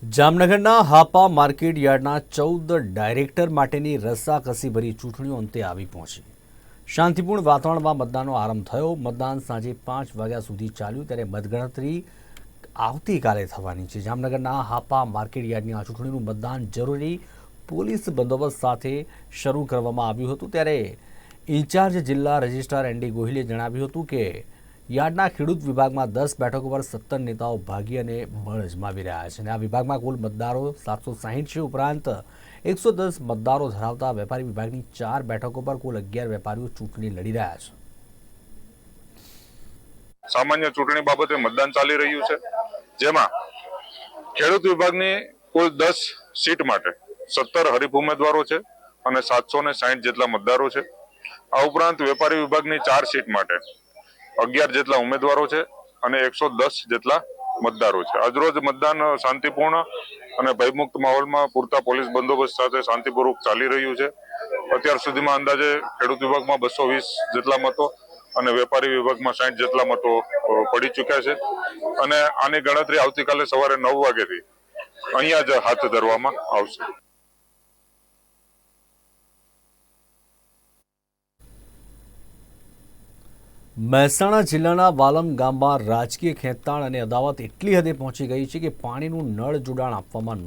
જામનગરના હાપા માર્કેટ યાર્ડના 14 ડાયરેક્ટર માટેની રસ્સાકસીભરી ચૂંટણીઓ અંતે આવી પહોંચી। શાંતિપૂર્ણ વાતાવરણમાં મતદાનનો આરંભ થયો। મતદાન સાંજે 5 વાગ્યા સુધી ચાલ્યું, ત્યારે મતગણતરી આવતીકાલે થવાની છે। જામનગરના હાપા માર્કેટ યાર્ડની આ ચૂંટણીનું મતદાન જરૂરી પોલીસ બંદોબસ્ત સાથે શરૂ કરવામાં આવ્યું હતું। ત્યારે ઇન્ચાર્જ જિલ્લા રજિસ્ટ્રાર એનડી ગોહિલે જણાવ્યું હતું કે યાર્ડના ખેડૂત વિભાગમાં 10 બેઠકો પર 17 નેતાઓ ભાગી અને બળ અજમાવી રહ્યા છે। આ વિભાગમાં કુલ મતદારો 760 છે। ઉપરાંત 110 મતદારો ધરાવતા વેપારી વિભાગની 4 બેઠકો પર કુલ 11 વેપારીઓ ચૂંટણી લડી રહ્યા છે। સામાન્ય ચૂંટણી બાબતે મતદાન ચાલી રહ્યું છે, જેમાં ખેડૂત વિભાગની કુલ 10 સીટ માટે 17 હરીફ ઉમેદવારો છે અને 760 જેટલા મતદારો છે। આ ઉપરાંત વેપારી વિભાગની 4 સીટ માટે 11 જેટલા ઉમેદવારો છે અને 110 જેટલા મતદારો છે। આજરોજ મતદાન શાંતિપૂર્ણ અને ભયમુક્ત માહોલમાં પૂરતા પોલીસ બંદોબસ્ત સાથે શાંતિપૂર્વક ચાલી રહ્યું છે। અત્યાર સુધીમાં અંદાજે ખેડૂત વિભાગમાં 220 જેટલા મતો અને વેપારી વિભાગમાં 60 જેટલા મતો પડી ચૂક્યા છે અને આની ગણતરી આવતીકાલે સવારે 9 વાગ્યાથી અહીંયા જ હાથ ધરવામાં આવશે। મહેસાણા જિલ્લાના વાલમ ગામમાં રાજકીય ખેંચતાણ અને અદાવત એટલી હદે પહોંચી ગઈ છે કે પાણીનું નળ જોડાણ આપવામાં